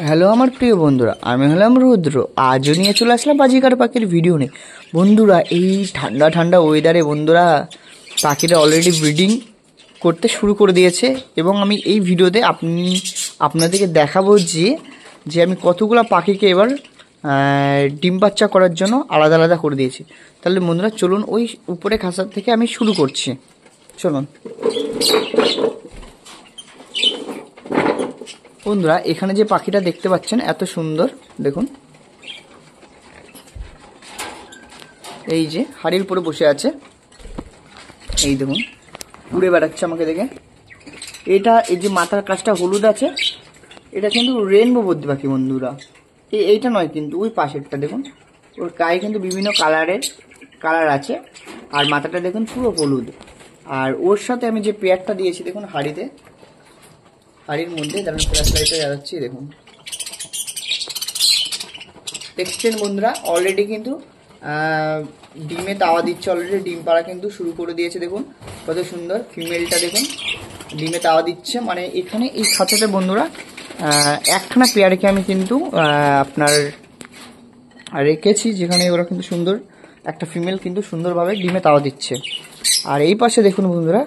Hello আমার প্রিয় বন্ধুরা, আমি হলাম রুদ্র। আজও নিয়ে চলে আসলাম বাজিকার পাখির ভিডিও নিয়ে। বন্ধুরা, এই ঠান্ডা ঠান্ডা ওয়েদারে বন্ধুরা পাখিরা অলরেডি ব্রিডিং করতে শুরু করে দিয়েছে, এবং আমি এই ভিডিওতে আপনাদেরকে দেখাবো যে আমি কতগুলো পাখিকে এবার ডিম বাচ্চা করার জন্য আলাদা আলাদা করে দিয়েছি। তাহলে বন্ধুরা চলুন, ওই উপরে খাঁচার থেকে আমি শুরু করছি। চলুন বন্ধুরা, এখানে যে পাখিটা দেখতে পাচ্ছেন এত সুন্দর, দেখুন এই যে হাড়ির উপরে বসে আছে, এই দেখুন উড়ে বেড়াচ্ছে আমাকে দেখে। এটা এই যে মাথার কাছটা হলুদ আছে, এটা কিন্তু রেনবো বদ্রি পাখি বন্ধুরা। এইটা নয় কিন্তু, ওই পাশেরটা দেখুন, ওর গায়ে কিন্তু বিভিন্ন কালার আছে, আর মাথাটা দেখুন পুরো হলুদ। আর ওর সাথে আমি যে পেয়ারটা দিয়েছি দেখুন হাড়ির মধ্যে, যেমন ফ্ল্যাশ লাইটে জ্বালাচ্ছি, দেখুন দেখছেন বন্ধুরা অলরেডি কিন্তু ডিমে তাওয়া দিচ্ছে, অলরেডি ডিম পাড়া কিন্তু শুরু করে দিয়েছে। দেখুন কত সুন্দর ফিমেলটা, দেখুন ডিমে তাওয়া দিচ্ছে। মানে এখানে এই খাঁচাতে বন্ধুরা একখানা পেয়ারকে আমি কিন্তু আপনার রেখেছি, যেখানে ওরা কিন্তু সুন্দর একটা ফিমেল কিন্তু সুন্দরভাবে ডিমে তাওয়া দিচ্ছে। আর এই পাশে দেখুন বন্ধুরা,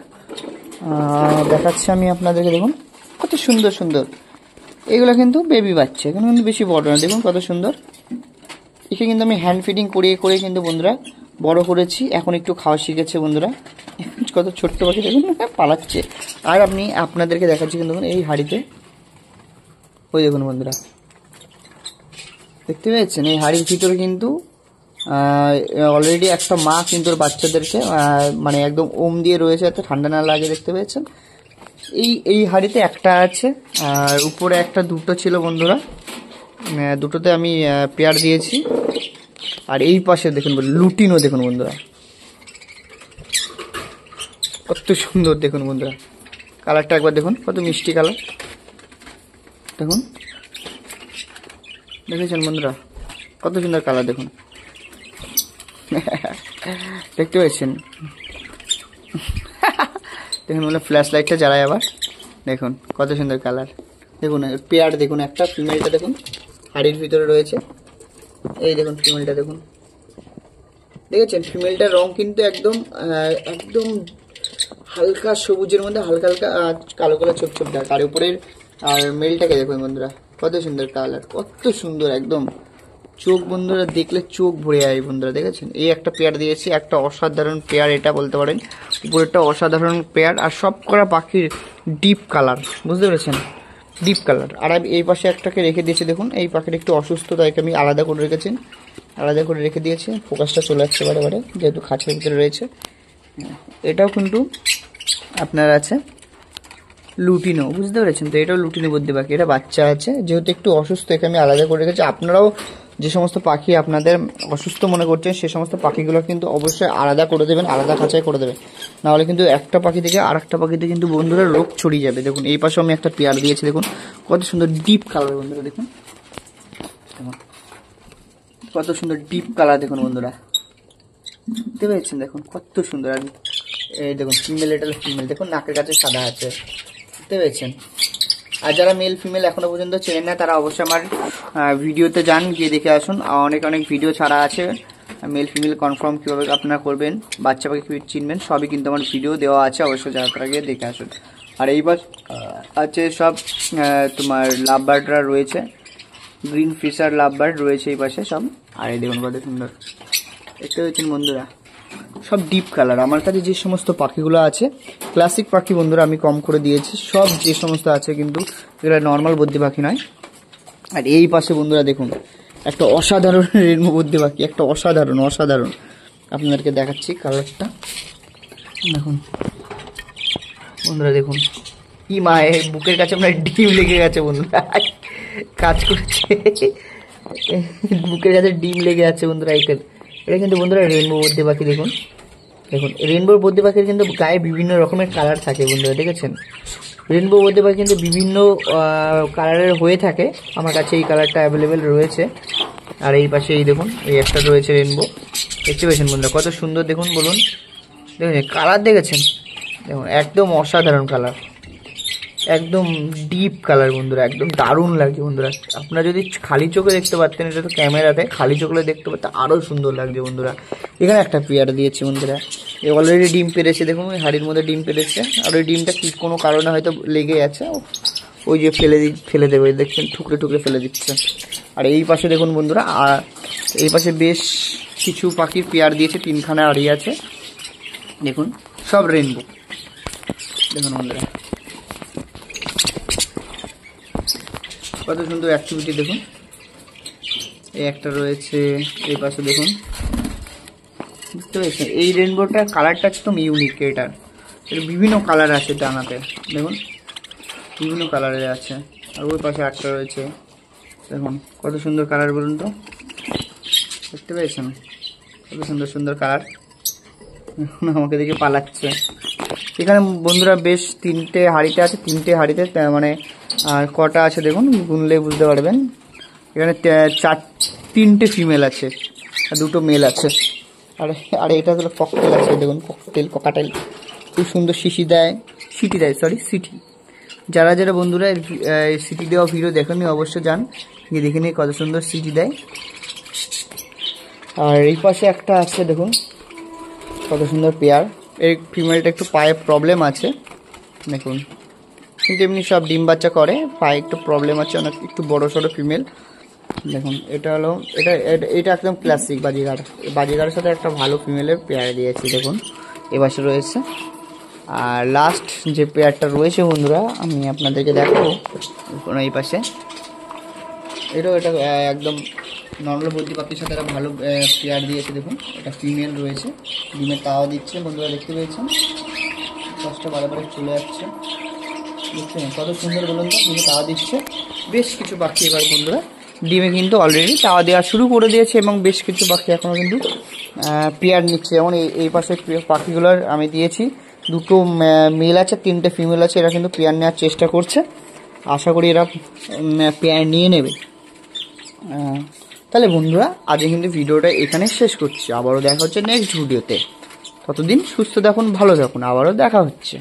দেখাচ্ছি আমি আপনাদেরকে, দেখুন কত সুন্দর সুন্দর এগুলো কিন্তু বেবি বাচ্চা, এখানে কিন্তু বেশি বড় না। দেখুন কত সুন্দর, একে কিন্তু আমি হ্যান্ড ফিডিং করে কিন্তু বন্ধুরা বড় করেছি। এখন একটু খাওয়া শিখেছে বন্ধুরা, কত ছোট্ট পাখি দেখুন পালাচ্ছে। আর আপনাদেরকে দেখাচ্ছি কিন্তু এই হাড়িতে, ওই দেখুন বন্ধুরা দেখতে পেয়েছেন, এই হাড়ির ভিতরে কিন্তু অলরেডি একটা মা কিন্তু ওর বাচ্চাদেরকে মানে একদম ওম দিয়ে রয়েছে যাতে ঠান্ডা না লাগে, দেখতে পেয়েছেন। এই হাড়িতে একটা আছে, আর উপরে দুটো ছিল বন্ধুরা, দুটোতে আমি পেয়ার দিয়েছি। আর এই পাশে দেখুন লুটিনো, দেখুন বন্ধুরা কত সুন্দর, দেখুন বন্ধুরা কালারটা একবার দেখুন, কত মিষ্টি কালার, দেখুন দেখেছেন বন্ধুরা কত সুন্দর কালার, দেখুন দেখতে পেয়েছেন। দেখুন বলে ফ্ল্যাশ লাইটটা জ্বালায় আবার, দেখুন কত সুন্দর কালার। দেখুন পেয়ার, দেখুন একটা ফিমেলটা দেখুন হাড়ির ভিতরে রয়েছে, এই দেখুন ফিমেলটা দেখুন, দেখেছেন ফিমেলটার রং কিন্তু একদম একদম হালকা সবুজের মধ্যে হালকা হালকা কালো কালো ছোপ ছোপ দাগ। আর উপরের আর মেলটাকে দেখুন বন্ধুরা কত সুন্দর কালার, কত সুন্দর একদম চোখ বন্ধুরা দেখলে চোখ ভরে যায় বন্ধুরা, দেখেছেন। এই একটা পেয়ার দিয়েছি, একটা অসাধারণ পেয়ার এটা বলতে পারেন, উপরেরটা অসাধারণ পেয়ার। আর সব করা পাখির ডিপ কালার, বুঝতে পেরেছেন, ডিপ কালার। আর আমি এই পাশে একটাকে রেখে দিয়েছি, দেখুন এই পাখিটা একটু অসুস্থ, তাই আমি আলাদা করে রেখে দিয়েছি। ফোকাসটা চলে আসছে বারে যেহেতু খাঁচার ভিতরে রয়েছে। এটাও কিন্তু আপনার আছে লুটিনো, বুঝতে পেরেছেন তো, এটাও লুটিনো বদ্রি পাখি, এটা বাচ্চা আছে, যেহেতু একটু অসুস্থ একে আমি আলাদা করে রেখেছি। আপনারাও যে সমস্ত পাখি আপনাদের অসুস্থ মনে করছেন সে সমস্ত পাখিগুলো কিন্তু অবশ্যই আলাদা করে দেবেন, আলাদা খাঁচায় করে দেবেন, নাহলে কিন্তু একটা পাখি থেকে আর একটা পাখিতে কিন্তু বন্ধুরা রোগ ছড়িয়ে যাবে। দেখুন এই পাশে আমি একটা পেয়ার দিয়েছি, দেখুন কত সুন্দর ডিপ কালার বন্ধুরা, দেখুন কত সুন্দর ডিপ কালার, দেখুন বন্ধুরা দেখতে পেয়েছেন, দেখুন কত সুন্দর। আর এই দেখুন ফিমেল, এটা ফিমেল, দেখুন নাকের কাছে সাদা আছে, দেখতে পেয়েছেন। আর যারা মেল ফিমেল এখনো পর্যন্ত চেনেন না তারা অবশ্যই আমার ভিডিওতে যান, গিয়ে দেখে আসুন। অনেক ভিডিও ছাড়া আছে, মেল ফিমেল কনফার্ম কীভাবে আপনারা করবেন, বাচ্চা পাখি কীভাবে চিনবেন, সবই কিন্তু আমার ভিডিও দেওয়া আছে, অবশ্যই যারা তারা গিয়ে দেখে আসুন। আর এইবার আছে সব তোমার লাভ বার্ডরা রয়েছে, গ্রিন ফিশার লাভ বার্ড রয়েছে এই পাশে সব। আর এই দেখুন কত সুন্দর, দেখতে পেয়েছেন বন্ধুরা সব ডিপ কালার। আমার কাছে যে সমস্ত পাখিগুলো আছে ক্লাসিক পাখি বন্ধুরা আমি কম করে দিয়েছি, সব যে সমস্ত আছে কিন্তু এগুলো নর্মাল বদ্রি পাখি নয়। আর এই পাশে বন্ধুরা দেখুন একটা অসাধারণ রেনবো বদ্রি পাখি, একটা অসাধারণ আপনাদেরকে দেখাচ্ছি কালারটা, দেখুন বন্ধুরা, দেখুন কি মায়ের বুকের কাছে আপনার ডিম লেগে গেছে বন্ধুরা, কাজ করছে বুকের কাছে ডিম লেগে আছে বন্ধুরা। এটা কিন্তু বন্ধুরা রেনবো বদ্রি পাখি, দেখুন রেনবো বদ্রি পাখির কিন্তু গায়ে বিভিন্ন রকমের কালার থাকে বন্ধুরা, দেখেছেন। রেনবো বদ্রি পাখি কিন্তু বিভিন্ন কালারের হয়ে থাকে, আমার কাছে এই কালারটা অ্যাভেলেবেল রয়েছে। আর এই পাশে এই দেখুন এই একটা রয়েছে রেনবো, দেখতে পেয়েছেন বন্ধুরা কত সুন্দর, দেখুন বলুন দেখুন কালার দেখেছেন, দেখুন একদম অসাধারণ কালার, একদম ডিপ কালার বন্ধুরা, একদম দারুণ লাগছে বন্ধুরা। আপনারা যদি খালি চোখে দেখতে পারতেন, এটা তো ক্যামেরাতে, খালি চোখে দেখতে পারতেন আরও সুন্দর লাগছে বন্ধুরা। এখানে একটা পেয়ার দিয়েছে বন্ধুরা, এ অলরেডি ডিম পেরেছে, দেখুন ওই হাড়ির মধ্যে ডিম পেরেছে। আর ওই ডিমটা কি কোনো কারণে হয়তো লেগে আছে, ওই যে ফেলে দেবে, দেখছেন টুকরে টুকরে ফেলে দিচ্ছে। আর এই পাশে দেখুন বন্ধুরা, আর এই পাশে বেশ কিছু পাখির পেয়ার দিয়েছে, 3খানা হাড়ি আছে দেখুন, সব রেনবো দেখুন বন্ধুরা, কত সুন্দর অ্যাক্টিভিটি দেখুন। এই একটা রয়েছে, এই পাশে দেখুন, বুঝতে পেরেছেন? এই রেনবোটার কালারটা একদম ইউনিক, এটার বিভিন্ন কালার আছে ডানাতে দেখুন, বিভিন্ন কালারের আছে। আর ওই পাশে একটা রয়েছে দেখুন, কত সুন্দর কালার বলুন তো, দেখতে পেয়েছেন? কত সুন্দর সুন্দর কালার, আমাকে দেখে পালাচ্ছে। এখানে বন্ধুরা বেশ 3টে হাঁড়িতে আছে, 3টে হাঁড়িতে মানে আর কটা আছে দেখুন, গুনলে বুঝতে পারবেন। এখানে 3টে ফিমেল আছে আর 2টো মেল আছে। আর এটা হলো ককটেল আছে দেখুন, ককাটেল খুব সুন্দর সিটি দেয়, সিটি। যারা যারা বন্ধুরা সিটি দেওয়া ভিডিও দেখেননি অবশ্যই যান, গিয়ে দেখে নিয়ে কত সুন্দর সিটি দেয়। আর এই পাশে একটা আছে দেখুন, কত সুন্দর পেয়ার। এই ফিমেলটা একটু পায়ে প্রবলেম আছে দেখুন, কিন্তু এমনি সব ডিম বাচ্চা করে, পায়ে একটু প্রবলেম আছে, অনেক একটু বড় সড়ো ফিমেল দেখুন। এটা হলো এটা একদম ক্লাসিক বাজিগারের সাথে একটা ভালো ফিমেলের পেয়ার দিয়েছি দেখুন, এপাশে রয়েছে। আর লাস্ট যে পেয়ারটা রয়েছে বন্ধুরা, আমি আপনাদেরকে দেখাবো এই পাশে। এটা একদম নর্মাল বদ্রি পাখির সাথে একটা ভালো পেয়ার দিয়েছে দেখুন। এটা ফিমেল রয়েছে, ডিমের তাওয়া দিচ্ছে বন্ধুরা, দেখতে পেয়েছেন? ফার্স্টটা বারে চলে যাচ্ছে, দেখছেন কত সুন্দর বলুন তো, ডিমে তাওয়া দিচ্ছে। বেশ কিছু পাখি এবার বন্ধুরা ডিমে কিন্তু অলরেডি তাওয়া দেওয়া শুরু করে দিয়েছে, এবং বেশ কিছু পাখি এখনও কিন্তু পেয়ার নিচ্ছে। যেমন এই পাশে পাখিগুলোর আমি দিয়েছি, 2টো মেল আছে, 3টে ফিমেল আছে। এরা কিন্তু পেয়ার নেওয়ার চেষ্টা করছে, আশা করি এরা পেয়ার নিয়ে নেবে। তাহলে বন্ধুরা আজকে কিন্তু ভিডিওটা এখানে শেষ করছি, আবারও দেখা হচ্ছে নেক্সট ভিডিওতে। ততদিন সুস্থ থাকুন, ভালো থাকুন, আবারও দেখা হচ্ছে।